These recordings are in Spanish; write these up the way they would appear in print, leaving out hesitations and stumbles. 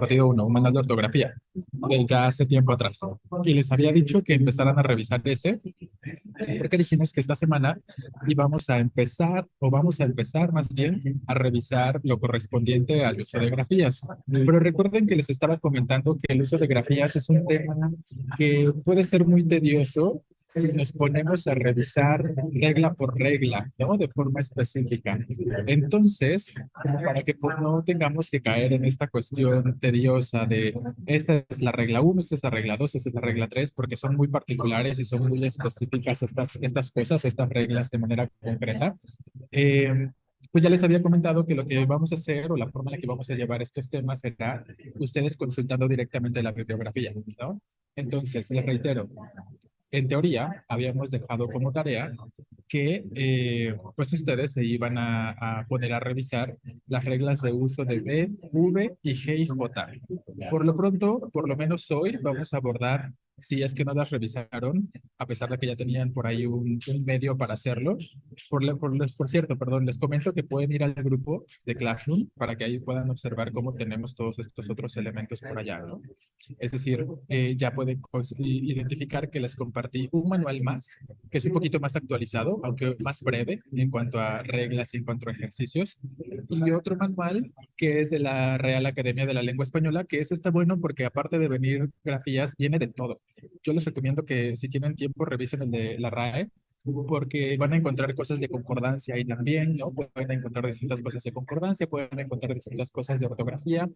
partido uno, un manual de ortografía, de ya hace tiempo atrás. Y les había dicho que empezaran a revisar ese, porque dijimos que esta semana íbamos a empezar, o vamos a empezar más bien, a revisar lo correspondiente al uso de grafías. Pero recuerden que les estaba comentando que el uso de grafías es un tema que puede ser muy tedioso si nos ponemos a revisar regla por regla, ¿no? De forma específica. Entonces, como para que pues, no tengamos que caer en esta cuestión tediosa de esta es la regla uno, esta es la regla 2, esta es la regla 3, porque son muy particulares y son muy específicas estas cosas, estas reglas de manera concreta. Eh, pues ya les había comentado que lo que vamos a hacer o la forma en la que vamos a llevar estos temas será ustedes consultando directamente la bibliografía, ¿no? Entonces, les reitero, en teoría, habíamos dejado como tarea que pues ustedes se iban a poner a revisar las reglas de uso de B, V y G y J. Por lo pronto, por lo menos hoy, vamos a abordar, si es que no las revisaron, a pesar de que ya tenían por ahí un medio para hacerlo. Por cierto, perdón, les comento que pueden ir al grupo de Classroom para que ahí puedan observar cómo tenemos todos estos otros elementos por allá, ¿no? Es decir, ya pueden identificar que les compartí un manual más, que es un poquito más actualizado, aunque más breve en cuanto a reglas y en cuanto a ejercicios, y otro manual que es de la Real Academia de la Lengua Española, que es está bueno porque aparte de venir grafías, viene de todo. Yo les recomiendo que si tienen tiempo revisen el de la RAE, porque van a encontrar cosas de concordancia ahí también, ¿no? Pueden encontrar distintas cosas de concordancia, pueden encontrar distintas cosas de ortografía,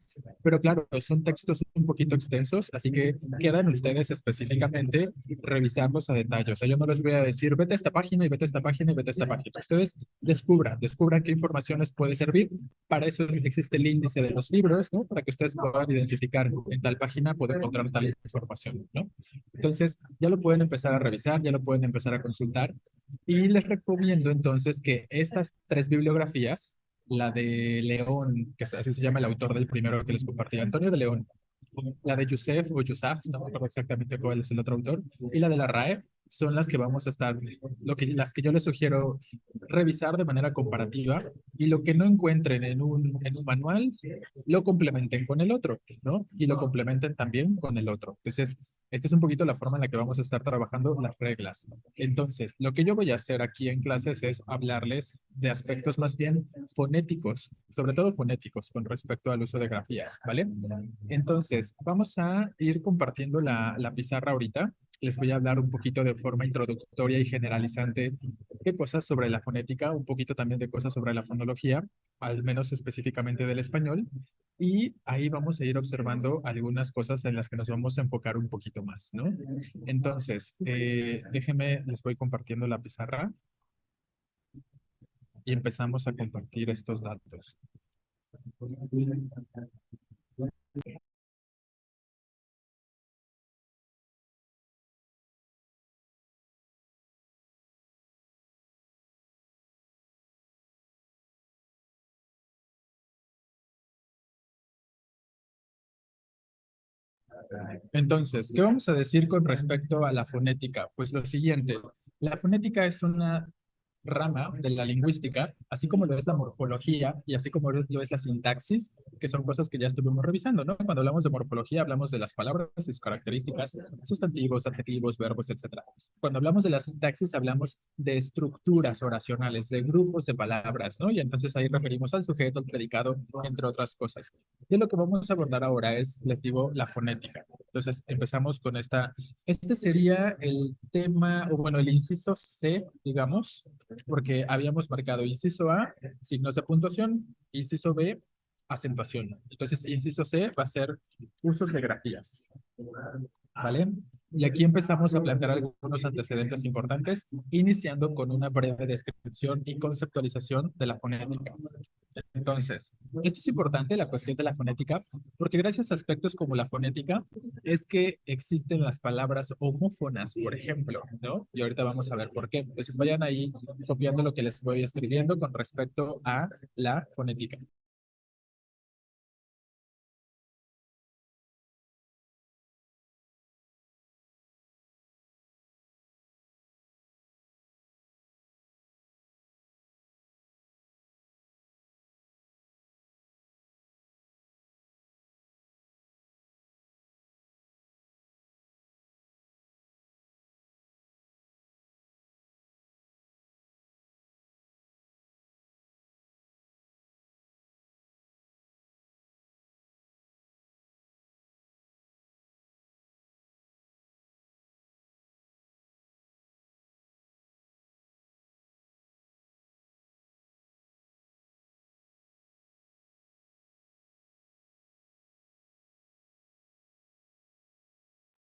pero claro, son textos un poquito extensos, así que quedan ustedes específicamente revisarlos a detalle. O sea, yo no les voy a decir, vete a esta página y vete a esta página y vete a esta página. Ustedes descubran qué información les puede servir. Para eso existe el índice de los libros, ¿no? Para que ustedes puedan identificar en tal página, pueden encontrar tal información, ¿no? Entonces, ya lo pueden empezar a revisar, ya lo pueden empezar a consultar. Y les recomiendo entonces que estas tres bibliografías, la de León, que así se llama el autor del primero que les compartí, Antonio de León, la de Yusef o Yusaf, no me acuerdo exactamente cuál es el otro autor, y la de la RAE, son las que vamos a estar, las que yo les sugiero revisar de manera comparativa y lo que no encuentren en un manual, lo complementen con el otro, ¿no? Y lo complementen también con el otro. Entonces, esta es un poquito la forma en la que vamos a estar trabajando las reglas. Entonces, lo que yo voy a hacer aquí en clases es hablarles de aspectos más bien fonéticos, sobre todo fonéticos con respecto al uso de grafías, ¿vale? Entonces, vamos a ir compartiendo la pizarra ahorita. Les voy a hablar un poquito de forma introductoria y generalizante de cosas sobre la fonética, un poquito también de cosas sobre la fonología, al menos específicamente del español. Y ahí vamos a ir observando algunas cosas en las que nos vamos a enfocar un poquito más, ¿no? Entonces, déjenme, les voy compartiendo la pizarra y empezamos a compartir estos datos. Entonces, ¿qué vamos a decir con respecto a la fonética? Pues lo siguiente, la fonética es una rama de la lingüística, así como lo es la morfología y así como lo es la sintaxis, que son cosas que ya estuvimos revisando, ¿no? Cuando hablamos de morfología, hablamos de las palabras, sus características, sustantivos, adjetivos, verbos, etcétera. Cuando hablamos de la sintaxis, hablamos de estructuras oracionales, de grupos de palabras, ¿no? Y entonces ahí referimos al sujeto, al predicado, entre otras cosas. De lo que vamos a abordar ahora es, les digo, la fonética. Entonces, empezamos con esta. Este sería el tema, o bueno, el inciso C, digamos, porque habíamos marcado inciso A, signos de puntuación, inciso B, acentuación. Entonces, inciso C va a ser usos de grafías, ¿vale? Y aquí empezamos a plantear algunos antecedentes importantes, iniciando con una breve descripción y conceptualización de la fonética. Entonces, esto es importante, la cuestión de la fonética, porque gracias a aspectos como la fonética es que existen las palabras homófonas, por ejemplo, ¿no? Y ahorita vamos a ver por qué. Entonces, vayan ahí copiando lo que les voy escribiendo con respecto a la fonética.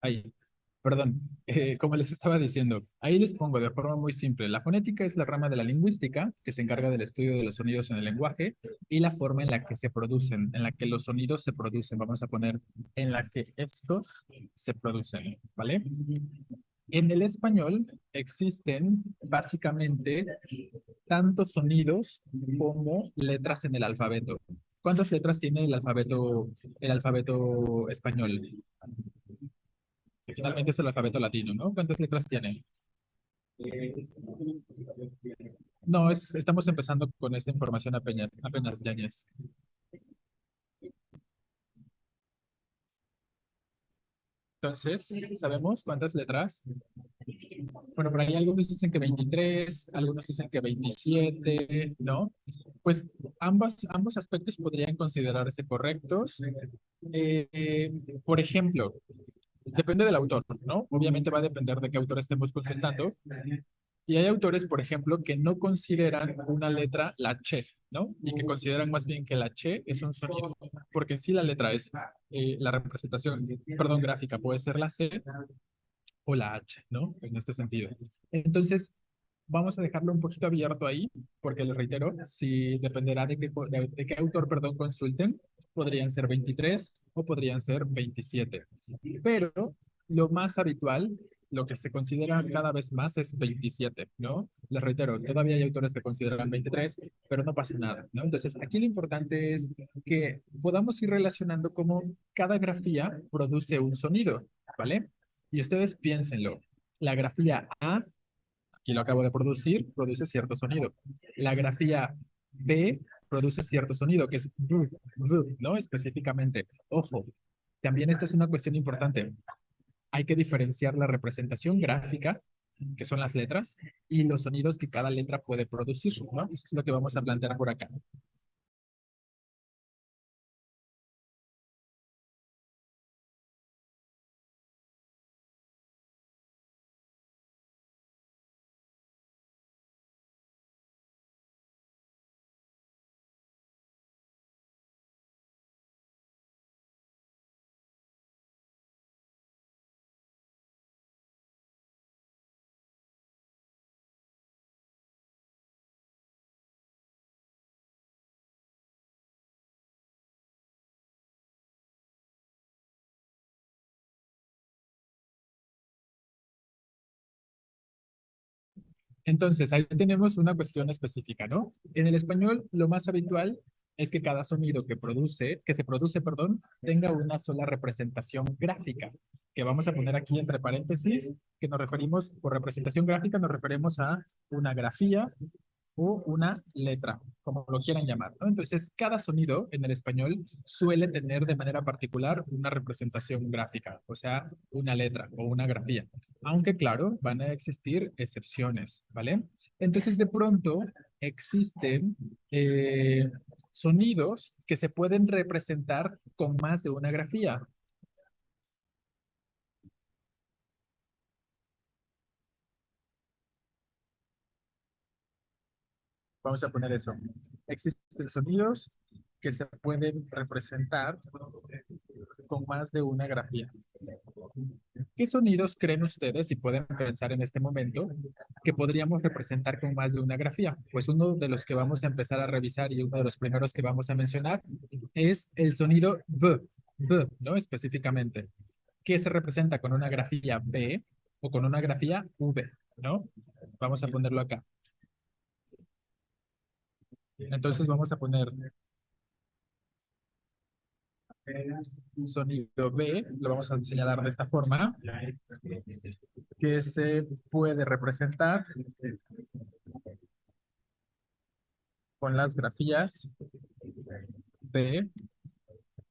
Ahí, perdón, como les estaba diciendo, ahí les pongo de forma muy simple. La fonética es la rama de la lingüística que se encarga del estudio de los sonidos en el lenguaje y la forma en la que se producen, en la que los sonidos se producen. Vamos a poner en la que estos se producen, ¿vale? En el español existen básicamente tantos sonidos como letras en el alfabeto. ¿Cuántas letras tiene el alfabeto español? Que finalmente es el alfabeto latino, ¿no? ¿Cuántas letras tiene? No, estamos empezando con esta información apenas, Yáñez. Entonces, ¿sabemos cuántas letras? Bueno, por ahí algunos dicen que 23, algunos dicen que 27, ¿no? Pues ambos aspectos podrían considerarse correctos. Eh, por ejemplo, depende del autor, ¿no? Obviamente va a depender de qué autor estemos consultando. Y hay autores, por ejemplo, que no consideran una letra la che, ¿no? Y que consideran más bien que la che es un sonido, porque en sí la letra es la representación, perdón, gráfica, puede ser la C o la H, ¿no? En este sentido. Entonces, vamos a dejarlo un poquito abierto ahí, porque les reitero, si dependerá de qué autor, perdón, consulten, podrían ser 23 o podrían ser 27. Pero lo más habitual, lo que se considera cada vez más es 27, ¿no? Les reitero, todavía hay autores que consideran 23, pero no pasa nada, ¿no? Entonces, aquí lo importante es que podamos ir relacionando cómo cada grafía produce un sonido, ¿vale? Y ustedes piénsenlo. La grafía A, y lo acabo de producir, produce cierto sonido. La grafía B produce cierto sonido, que es v, v, ¿no? Específicamente. Ojo, también esta es una cuestión importante. Hay que diferenciar la representación gráfica, que son las letras, y los sonidos que cada letra puede producir, ¿no? Eso es lo que vamos a plantear por acá. Entonces, ahí tenemos una cuestión específica, ¿no? En el español, lo más habitual es que cada sonido que se produce, perdón, tenga una sola representación gráfica, que vamos a poner aquí entre paréntesis, que nos referimos, por representación gráfica, nos referimos a una grafía o una letra, como lo quieran llamar, ¿no? Entonces, cada sonido en el español suele tener de manera particular una representación gráfica, o sea, una letra o una grafía. Aunque, claro, van a existir excepciones, ¿vale? Entonces, de pronto, existen sonidos que se pueden representar con más de una grafía. Vamos a poner eso. Existen sonidos que se pueden representar con más de una grafía. ¿Qué sonidos creen ustedes y pueden pensar en este momento que podríamos representar con más de una grafía? Pues uno de los que vamos a empezar a revisar y uno de los primeros que vamos a mencionar es el sonido B, ¿no? Específicamente, que se representa con una grafía B o con una grafía V, ¿no? Vamos a ponerlo acá. Entonces vamos a poner sonido B, lo vamos a señalar de esta forma, que se puede representar con las grafías B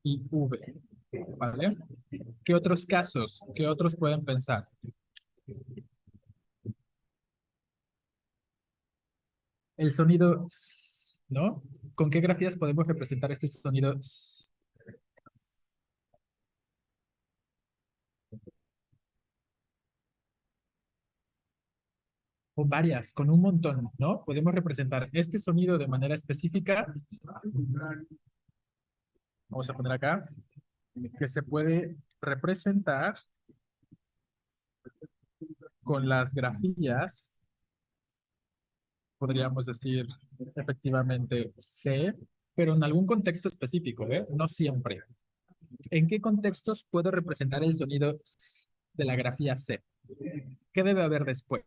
y V, ¿vale? ¿Qué otros casos, qué otros pueden pensar? El sonido S, ¿no? ¿Con qué grafías podemos representar este sonido S? Con varias, con un montón, ¿no? Podemos representar este sonido de manera específica. Vamos a poner acá, que se puede representar con las grafías, podríamos decir efectivamente C, pero en algún contexto específico, ¿eh? No siempre. ¿En qué contextos puedo representar el sonido S de la grafía C? ¿Qué debe haber después?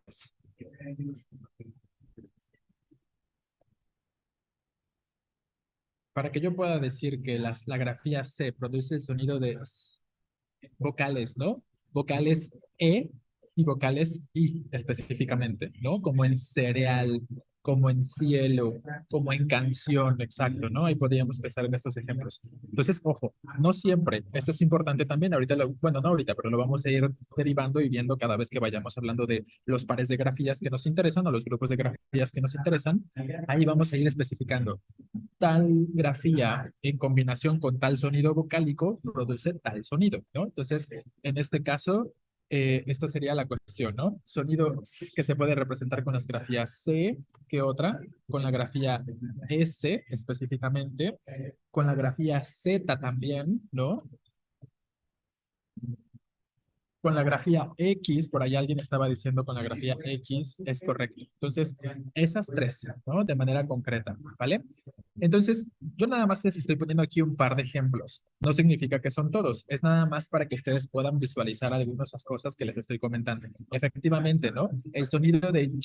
Para que yo pueda decir que la grafía C produce el sonido de S, vocales, ¿no? Vocales E y vocales I específicamente, ¿no? Como en cereal, como en cielo, como en canción, exacto, ¿no? Ahí podríamos pensar en estos ejemplos. Entonces, ojo, no siempre, esto es importante también, ahorita, bueno, no ahorita, pero lo vamos a ir derivando y viendo cada vez que vayamos hablando de los pares de grafías que nos interesan o los grupos de grafías que nos interesan, ahí vamos a ir especificando tal grafía en combinación con tal sonido vocálico produce tal sonido, ¿no? Entonces, en este caso, esta sería la cuestión, ¿no? Sonido que se puede representar con las grafías C, ¿qué otra? Con la grafía S específicamente, con la grafía Z también, ¿no? Con la grafía X, por ahí alguien estaba diciendo con la grafía X, es correcto. Entonces, esas tres, ¿no? De manera concreta, ¿vale? Entonces, yo nada más les estoy poniendo aquí un par de ejemplos. No significa que son todos, es nada más para que ustedes puedan visualizar algunas de esas cosas que les estoy comentando. Efectivamente, ¿no? El sonido de Y,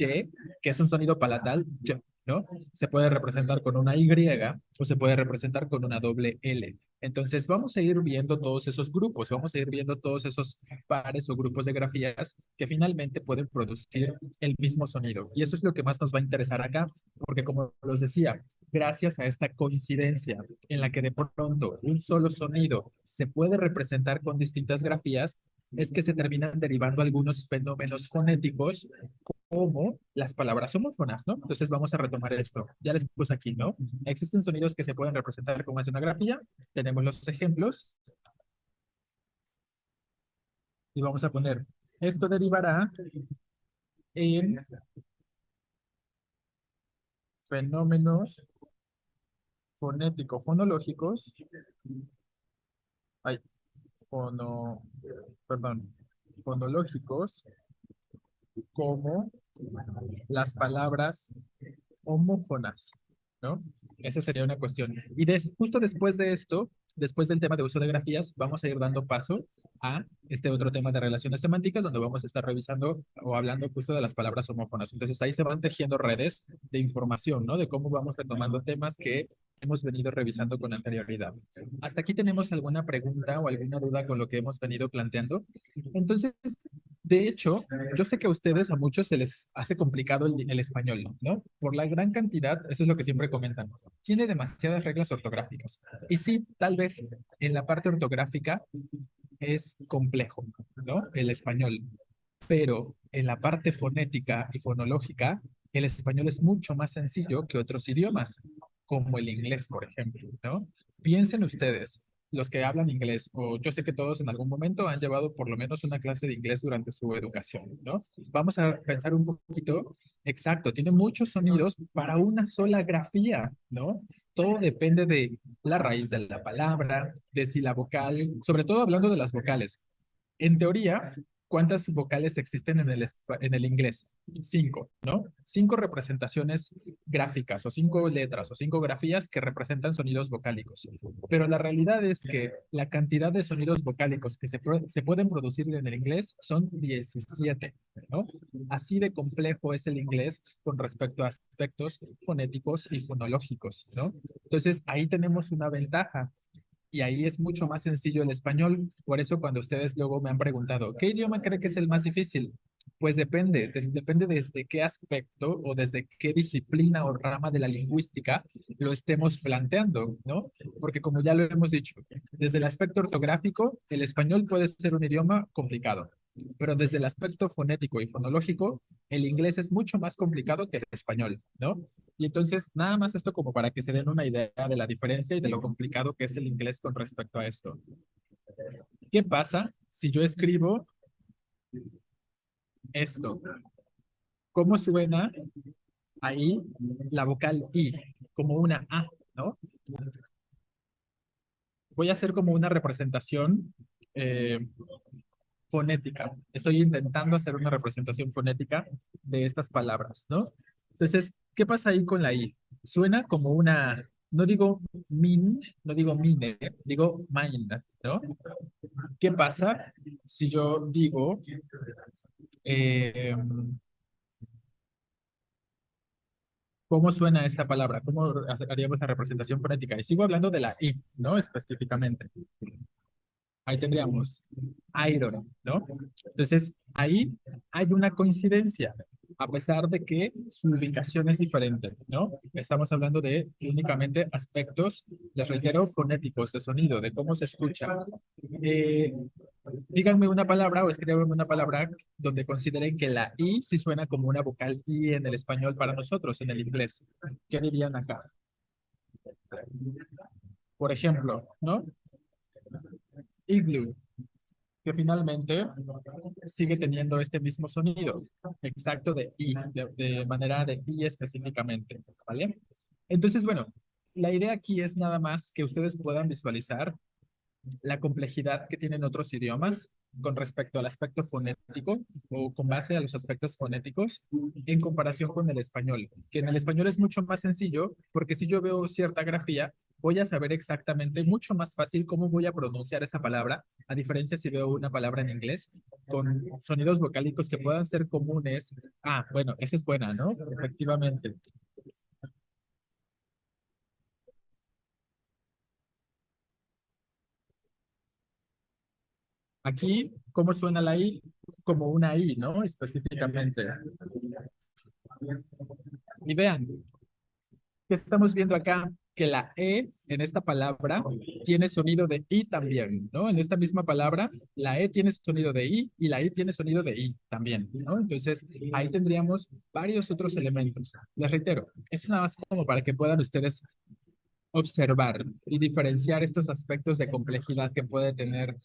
que es un sonido palatal, Y, ¿no? Se puede representar con una Y o se puede representar con una doble L. Entonces, vamos a ir viendo todos esos grupos, vamos a ir viendo todos esos pares o grupos de grafías que finalmente pueden producir el mismo sonido. Y eso es lo que más nos va a interesar acá, porque como los decía, gracias a esta coincidencia en la que de pronto un solo sonido se puede representar con distintas grafías, es que se terminan derivando algunos fenómenos fonéticos como las palabras homófonas, ¿no? Entonces vamos a retomar esto. Ya les puse aquí, ¿no? Existen sonidos que se pueden representar con más de una grafía. Tenemos los ejemplos y vamos a poner, esto derivará en fenómenos fonéticos, fonológicos, ay, fono, perdón, fonológicos, como las palabras homófonas, ¿no? Esa sería una cuestión. Y justo después de esto, después del tema de uso de grafías, vamos a ir dando paso a este otro tema de relaciones semánticas, donde vamos a estar revisando o hablando justo de las palabras homófonas. Entonces ahí se van tejiendo redes de información, ¿no? De cómo vamos retomando temas que hemos venido revisando con anterioridad. ¿Hasta aquí tenemos alguna pregunta o alguna duda con lo que hemos venido planteando? Entonces, de hecho, yo sé que a ustedes, a muchos, se les hace complicado el español, ¿no? Por la gran cantidad, eso es lo que siempre comentan, tiene demasiadas reglas ortográficas. Y sí, tal vez en la parte ortográfica es complejo, ¿no? El español. Pero en la parte fonética y fonológica, el español es mucho más sencillo que otros idiomas, como el inglés, por ejemplo, ¿no? Piensen ustedes, los que hablan inglés, o yo sé que todos en algún momento han llevado por lo menos una clase de inglés durante su educación, ¿no? Vamos a pensar un poquito, exacto, tiene muchos sonidos para una sola grafía, ¿no? Todo depende de la raíz de la palabra, de si la vocal, sobre todo hablando de las vocales. En teoría, ¿cuántas vocales existen en el inglés? Cinco, ¿no? Cinco representaciones gráficas o cinco letras o cinco grafías que representan sonidos vocálicos. Pero la realidad es que la cantidad de sonidos vocálicos que se pueden producir en el inglés son 17, ¿no? Así de complejo es el inglés con respecto a aspectos fonéticos y fonológicos, ¿no? Entonces, ahí tenemos una ventaja y ahí es mucho más sencillo el español. Por eso cuando ustedes luego me han preguntado, ¿qué idioma cree que es el más difícil? Pues depende, depende desde qué aspecto o desde qué disciplina o rama de la lingüística lo estemos planteando, ¿no? Porque como ya lo hemos dicho, desde el aspecto ortográfico, el español puede ser un idioma complicado, pero desde el aspecto fonético y fonológico, el inglés es mucho más complicado que el español, ¿no? Y entonces, nada más esto como para que se den una idea de la diferencia y de lo complicado que es el inglés con respecto a esto. ¿Qué pasa si yo escribo esto? ¿Cómo suena ahí la vocal I? Como una A, ¿no? Voy a hacer como una representación. fonética. Estoy intentando hacer una representación fonética de estas palabras, ¿no? Entonces, ¿qué pasa ahí con la I? Suena como una, no digo min, no digo mine, digo mind, ¿no? ¿Qué pasa si yo digo, eh, ¿cómo suena esta palabra? ¿Cómo haríamos la representación fonética? Y sigo hablando de la I, ¿no? Específicamente. Ahí tendríamos iron, ¿no? Entonces, ahí hay una coincidencia, a pesar de que su ubicación es diferente, ¿no? Estamos hablando de únicamente aspectos, les reitero, fonéticos, de sonido, de cómo se escucha. Eh, Díganme una palabra o escríbanme una palabra donde consideren que la I sí suena como una vocal I en el español para nosotros, en el inglés. ¿Qué dirían acá? Por ejemplo, ¿no? Igloo, que finalmente sigue teniendo este mismo sonido, exacto de I, de manera de I específicamente, ¿vale? Entonces, bueno, la idea aquí es nada más que ustedes puedan visualizar la complejidad que tienen otros idiomas con respecto al aspecto fonético o con base a los aspectos fonéticos en comparación con el español, que en el español es mucho más sencillo porque si yo veo cierta grafía, voy a saber exactamente mucho más fácil cómo voy a pronunciar esa palabra, a diferencia si veo una palabra en inglés con sonidos vocálicos que puedan ser comunes. Ah, bueno, esa es buena, ¿no? Efectivamente. Aquí, ¿cómo suena la I? Como una I, ¿no? Específicamente. Y vean, ¿qué estamos viendo acá? Que la E en esta palabra tiene sonido de I también, ¿no? En esta misma palabra, la E tiene sonido de I y la I tiene sonido de I también, ¿no? Entonces, ahí tendríamos varios otros elementos. Les reitero, eso es nada más como para que puedan ustedes observar y diferenciar estos aspectos de complejidad que pueden tener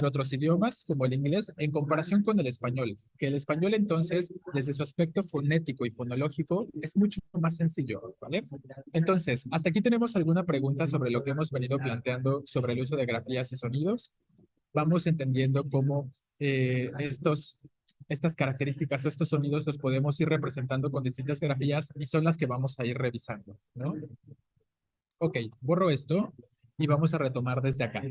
otros idiomas, como el inglés, en comparación con el español, que el español entonces, desde su aspecto fonético y fonológico, es mucho más sencillo, ¿vale? Entonces, hasta aquí tenemos alguna pregunta sobre lo que hemos venido planteando sobre el uso de grafías y sonidos. Vamos entendiendo cómo estas características o estos sonidos los podemos ir representando con distintas grafías y son las que vamos a ir revisando, ¿no? Ok, borro esto y vamos a retomar desde acá.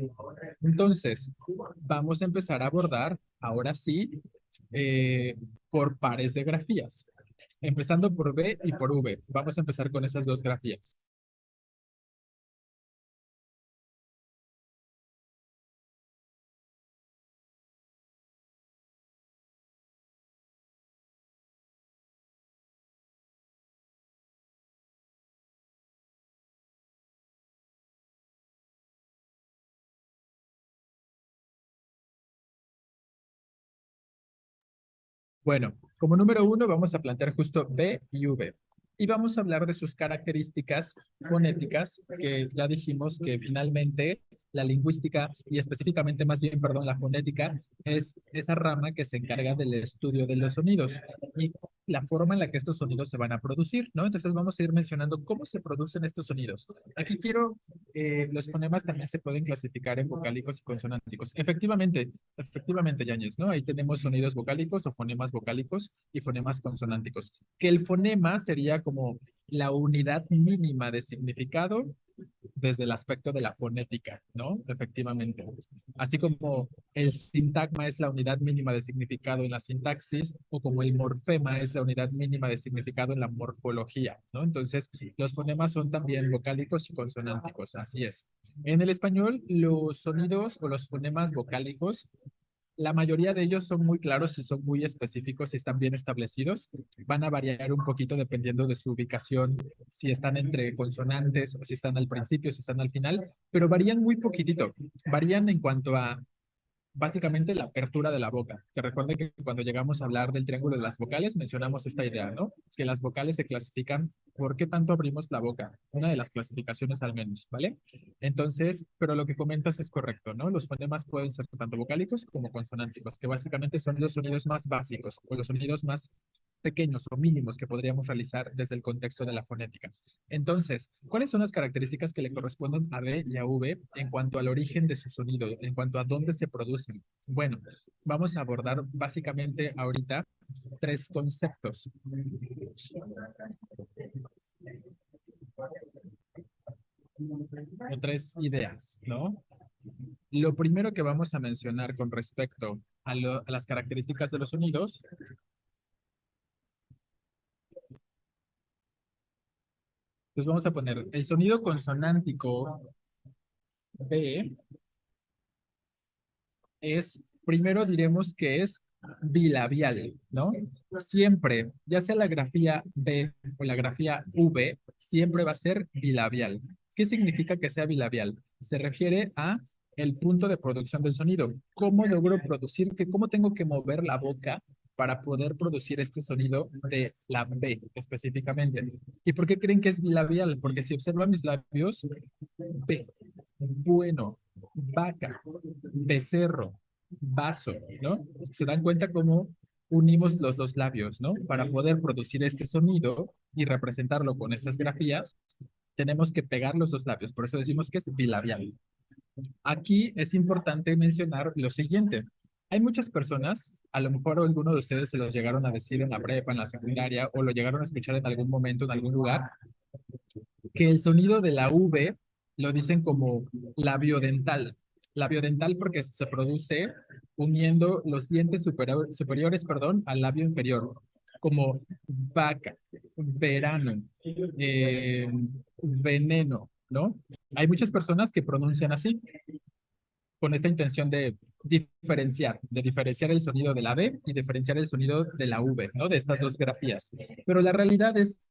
Entonces, vamos a empezar a abordar, ahora sí, eh, por pares de grafías. Empezando por B y por V. Vamos a empezar con esas dos grafías. Bueno, como número uno vamos a plantear justo B y V. Y vamos a hablar de sus características fonéticas, que ya dijimos que finalmente la lingüística y específicamente más bien, perdón, la fonética es esa rama que se encarga del estudio de los sonidos y la forma en la que estos sonidos se van a producir, ¿no? Entonces vamos a ir mencionando cómo se producen estos sonidos. Aquí quiero, los fonemas también se pueden clasificar en vocálicos y consonánticos. Efectivamente, Yáñez, ¿no? Ahí tenemos sonidos vocálicos o fonemas vocálicos y fonemas consonánticos. Que el fonema sería como la unidad mínima de significado desde el aspecto de la fonética, ¿no? Efectivamente. Así como el sintagma es la unidad mínima de significado en la sintaxis, o como el morfema es la unidad mínima de significado en la morfología, ¿no? Entonces, los fonemas son también vocálicos y consonánticos, así es. En el español, los sonidos o los fonemas vocálicos la mayoría de ellos son muy claros y son muy específicos y están bien establecidos. Van a variar un poquito dependiendo de su ubicación, si están entre consonantes o si están al principio, si están al final, pero varían muy poquitito. Varían en cuanto a básicamente la apertura de la boca. Que recuerden que cuando llegamos a hablar del triángulo de las vocales, mencionamos esta idea, ¿no? Que las vocales se clasifican por qué tanto abrimos la boca. Una de las clasificaciones al menos, ¿vale? Entonces, pero lo que comentas es correcto, ¿no? Los fonemas pueden ser tanto vocálicos como consonánticos, que básicamente son los sonidos más básicos o los sonidos más pequeños o mínimos que podríamos realizar desde el contexto de la fonética. Entonces, ¿cuáles son las características que le corresponden a B y a V en cuanto al origen de su sonido, en cuanto a dónde se producen? Bueno, vamos a abordar básicamente ahorita tres conceptos o tres ideas, ¿no? Lo primero que vamos a mencionar con respecto a las características de los sonidos, pues vamos a poner el sonido consonántico B es, primero diremos que es bilabial, ¿no? Siempre, ya sea la grafía B o la grafía V, siempre va a ser bilabial. ¿Qué significa que sea bilabial? Se refiere a el punto de producción del sonido. ¿Cómo logro producir, cómo tengo que mover la boca para poder producir este sonido de la B específicamente? ¿Y por qué creen que es bilabial? Porque si observan mis labios, B, bueno, vaca, becerro, vaso, ¿no? Se dan cuenta cómo unimos los dos labios, ¿no? Para poder producir este sonido y representarlo con estas grafías, tenemos que pegar los dos labios, por eso decimos que es bilabial. Aquí es importante mencionar lo siguiente. Hay muchas personas, a lo mejor alguno de ustedes se los llegaron a decir en la prepa, en la secundaria, o lo llegaron a escuchar en algún momento, en algún lugar, que el sonido de la V lo dicen como labiodental. Labiodental porque se produce uniendo los dientes superiores, perdón, al labio inferior, como vaca, verano, eh, veneno, ¿no? Hay muchas personas que pronuncian así, con esta intención de diferenciar el sonido de la B y diferenciar el sonido de la V, ¿no? De estas dos grafías. Pero la realidad es